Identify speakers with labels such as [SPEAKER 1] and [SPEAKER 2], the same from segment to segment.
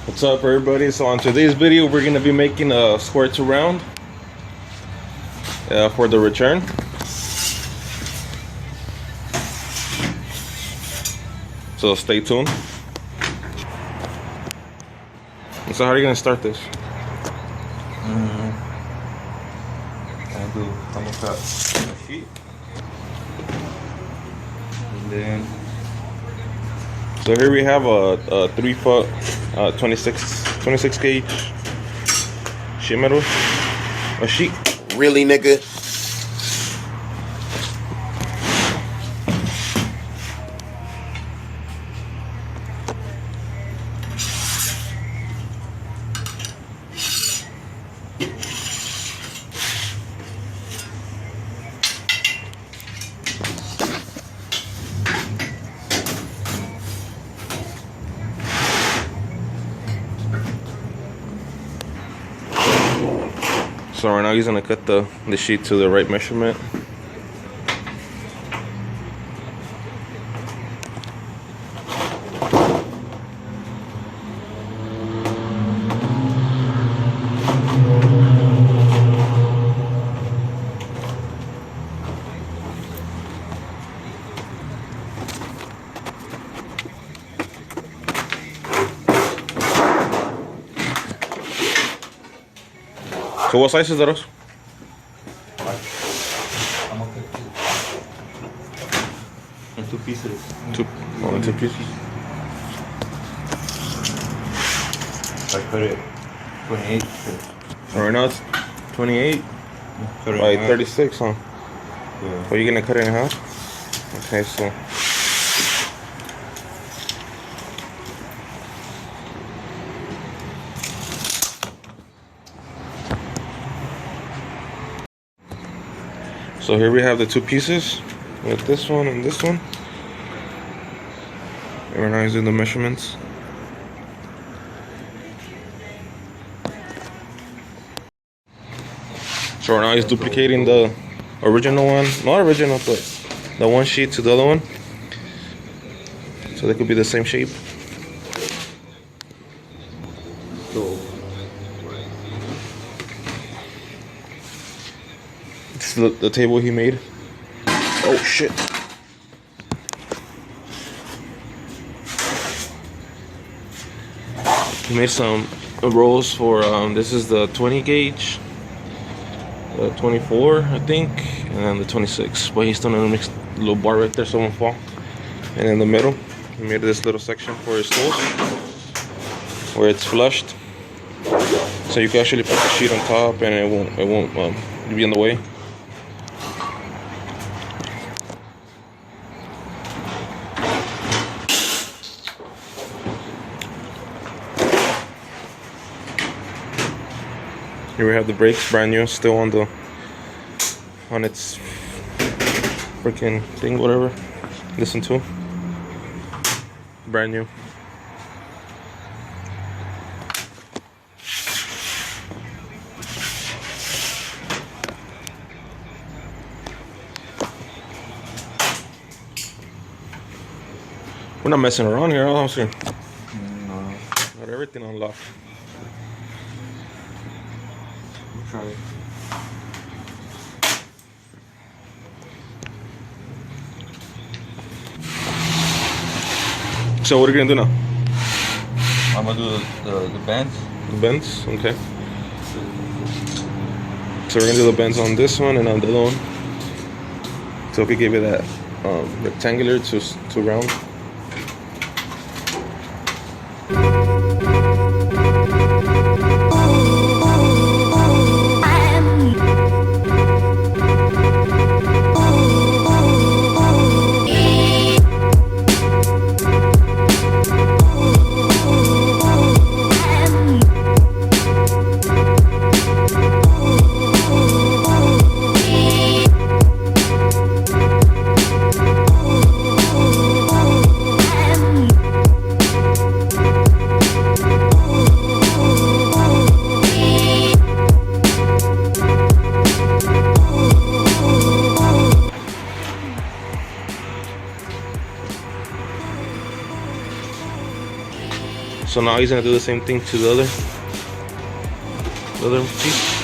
[SPEAKER 1] What's up, everybody? So on today's video we're going to be making a square to round for the return. So stay tuned. So how are you going to start this?
[SPEAKER 2] I'm gonna cut a sheet, and then
[SPEAKER 1] So here we have a 3 foot 26 gauge sheet metal, a sheet.
[SPEAKER 3] Really, nigga?
[SPEAKER 1] So right now he's gonna cut the sheet to the right measurement. So what size is that?
[SPEAKER 2] I'm gonna cut in 2 pieces.
[SPEAKER 1] Two pieces.
[SPEAKER 2] I cut it 28.
[SPEAKER 1] Right now it's 28
[SPEAKER 2] Cut it
[SPEAKER 1] by
[SPEAKER 2] in half.
[SPEAKER 1] 36, huh?
[SPEAKER 2] Yeah.
[SPEAKER 1] Are you gonna cut it in half? Okay, so here we have the 2 pieces with this one and this one. And right now he's doing the measurements. So right now he's duplicating the original one, not original, but the one sheet to the other one, so they could be the same shape.
[SPEAKER 2] So
[SPEAKER 1] It's the table he made. Oh shit. He made some rolls for this is the 20 gauge, the 24 I think, and then the 26. But he's still gonna mix a little bar right there so it won't fall. And in the middle he made this little section for his tools where it's flushed, so you can actually put the sheet on top and it won't be in the way. Here we have the brakes, brand new, still on its freaking thing, whatever. Listen to, brand new. We're not messing around here, honestly.
[SPEAKER 2] no,
[SPEAKER 1] Got everything on lock.
[SPEAKER 2] try it.
[SPEAKER 1] So what are you gonna do now?
[SPEAKER 2] I'm gonna do the bands.
[SPEAKER 1] The bends, okay. So we're gonna do the bends on this one and on the other one. So we give it that rectangular to round. So now he's gonna do the same thing to the other piece.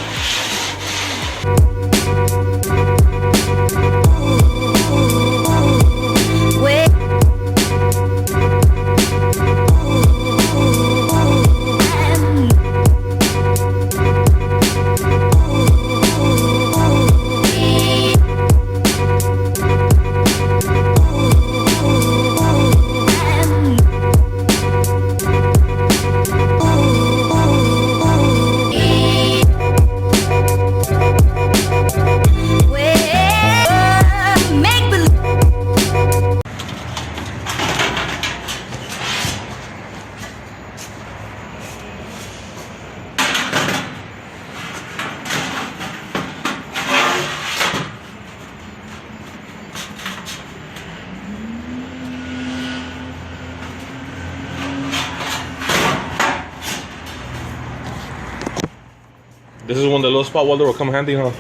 [SPEAKER 1] This is when the low spot welder will come handy, huh?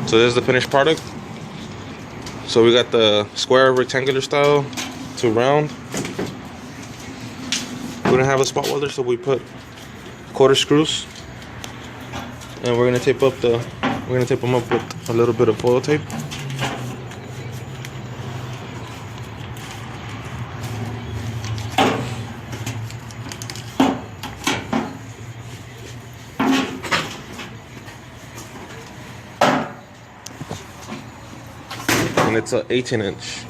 [SPEAKER 1] So this is the finished product. So we got the square rectangular style to round. We don't have a spot welder, so we put quarter screws, and we're gonna tape them up with a little bit of foil tape. And it's an 18-inch.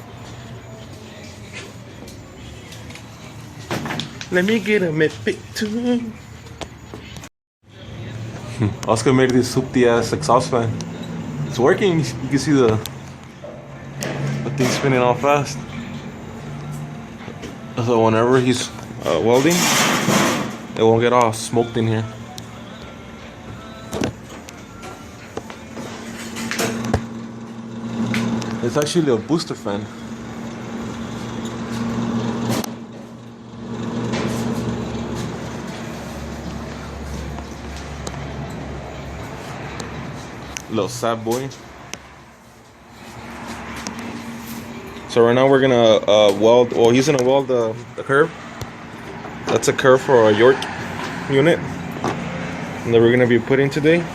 [SPEAKER 1] Let me get a mid-pick too. Oscar made this soupy ass exhaust fan. It's working. You can see the thing spinning all fast. So whenever he's welding, it won't get all smoked in here. It's actually a booster fan. Little sad boy. So right now we're gonna weld. Well, he's gonna weld the curve. That's a curve for a York unit that we're gonna be putting today.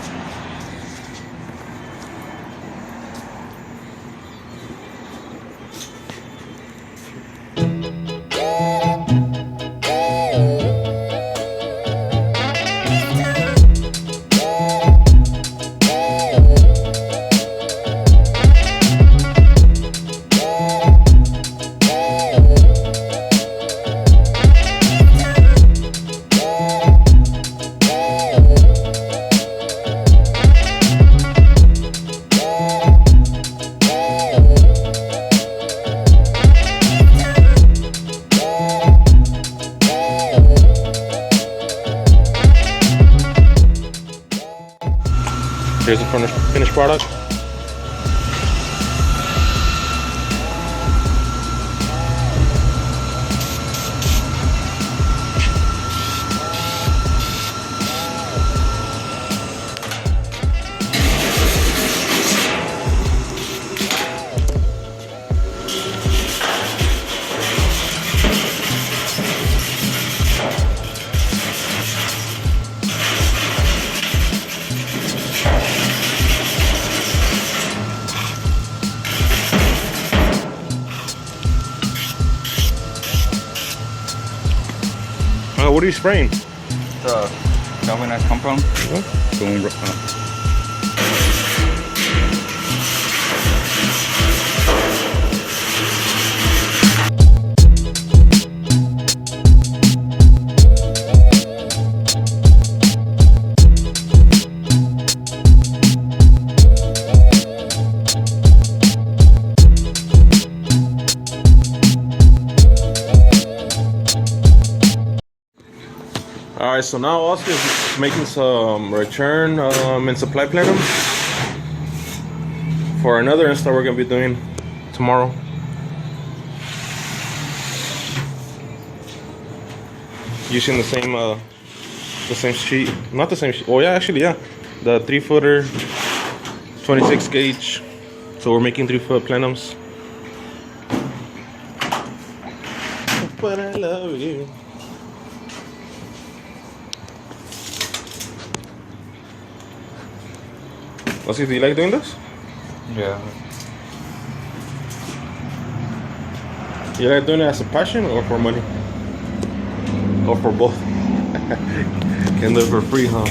[SPEAKER 1] Here's the finished product. What are you spraying?
[SPEAKER 2] The galvanized compound. Going
[SPEAKER 1] Alright, so now Oscar's making some return and supply plenum for another install we're going to be doing tomorrow. Using the same sheet, not the same sheet, oh yeah, actually yeah, the 3-footer 26 gauge. So we're making 3-foot plenums. but I love you. Let's see, do you like doing this?
[SPEAKER 2] Yeah.
[SPEAKER 1] You like doing it as a passion or for money? Or for both? Can live for free, huh?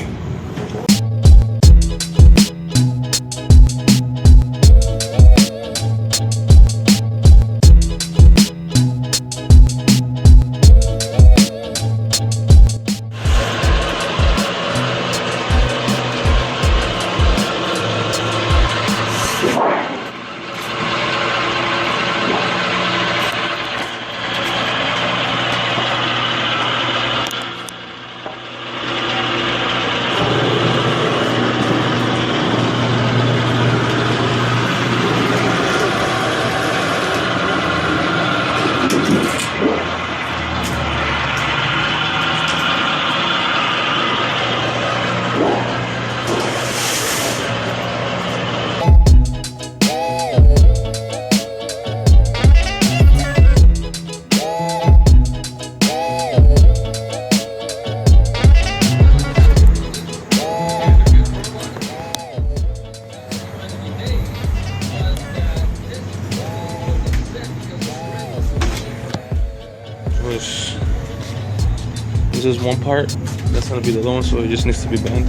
[SPEAKER 1] This is one part. That's gonna be the other one, so it just needs to be bent.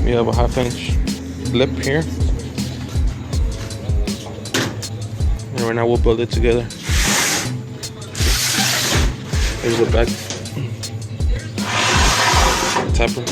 [SPEAKER 1] We have a 1/2 inch lip here, and right now we'll build it together. Here's the back tapper.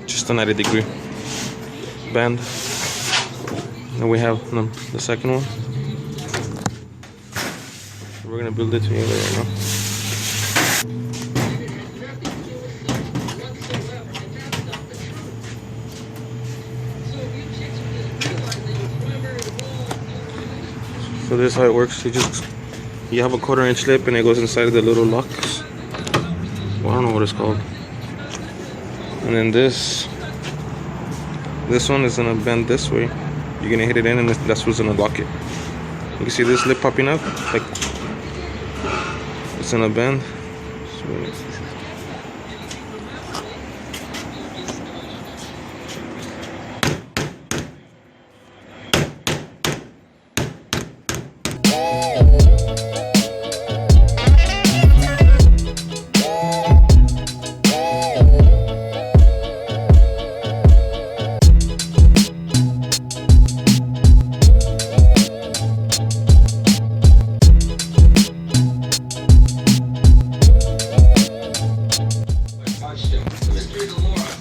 [SPEAKER 1] Just a 90-degree bend. And we have the second one. We're gonna build it together right now. So this is how it works. You have a 1/4 inch lip and it goes inside the little locks. Well, I don't know what it's called. And then this one is gonna bend this way. You're gonna hit it in, and that's what's gonna lock it. You can see this lip popping up, like it's gonna bend.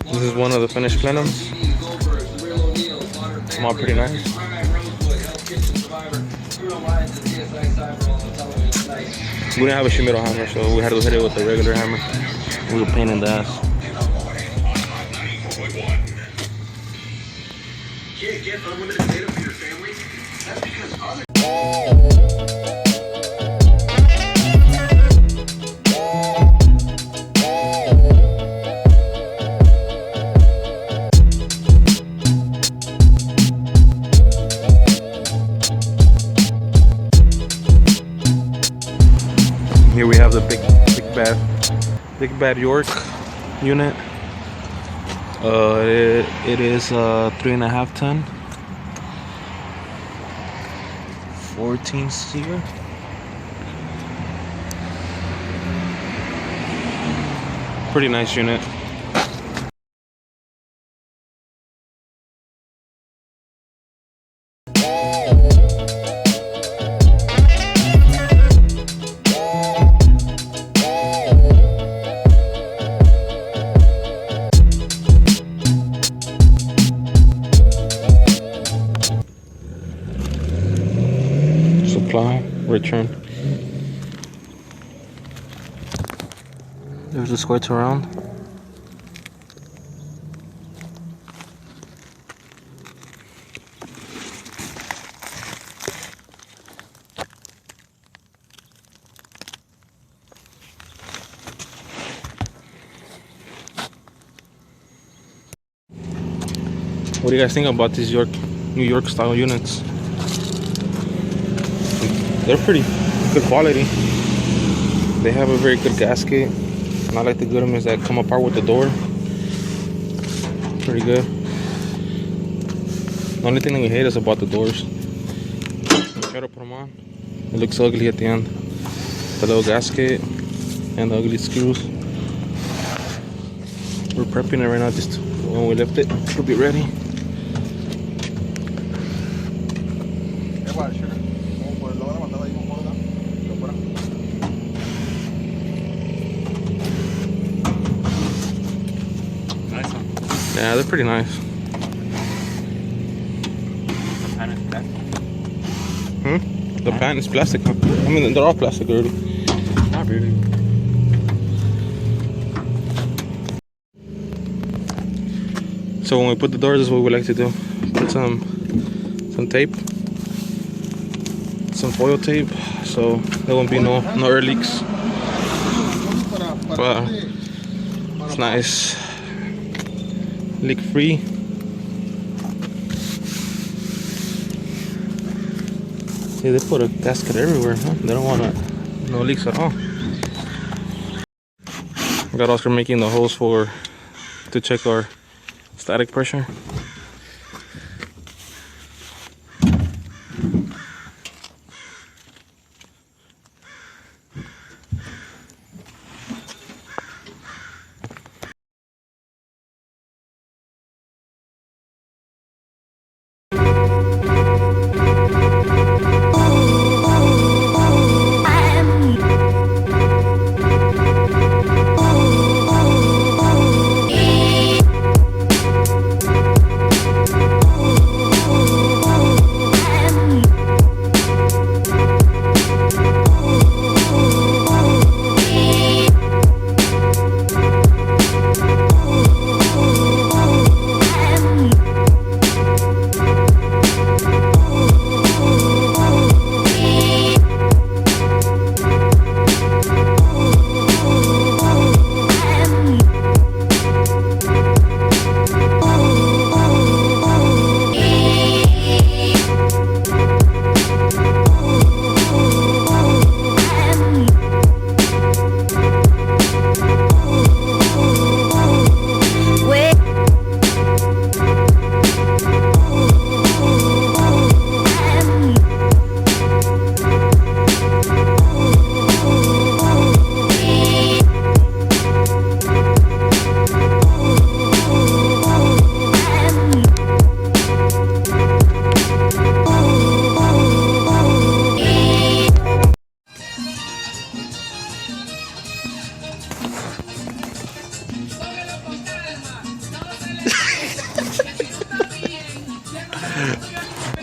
[SPEAKER 1] This is one of the finished plenums. Come out pretty nice. We didn't have a Shimano hammer, so we had to hit it with a regular hammer. It was a pain in the ass. Can't get unlimited data for your family? That's because other Here we have the big bad York unit. It is 3.5 ton, 14 seer. Pretty nice unit. Supply, return. There's the square to round. What do you guys think about these New York style units? They're pretty good quality. They have a very good gasket. And I like the good ones that come apart with the door. Pretty good. The only thing that we hate is about the doors. We try to put them on. It looks ugly at the end. The little gasket and the ugly screws. We're prepping it right now. Just when we lift it, it'll be ready. Yeah, they're pretty nice. The pan is plastic, huh? I mean, they're all plastic already.
[SPEAKER 2] Not really.
[SPEAKER 1] So when we put the doors, this is what we like to do. Put some tape, some foil tape, so there won't be no air leaks. But it's nice, leak free. See, they put a gasket everywhere, huh? They don't want no leaks at all. I got Oscar making the holes to check our static pressure.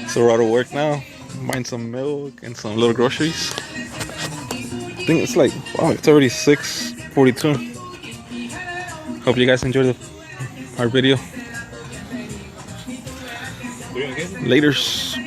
[SPEAKER 1] So we're out of work now. I'm buying some milk and some little groceries. I think it's like, wow, it's already 6:42. Hope you guys enjoyed our video. Laters.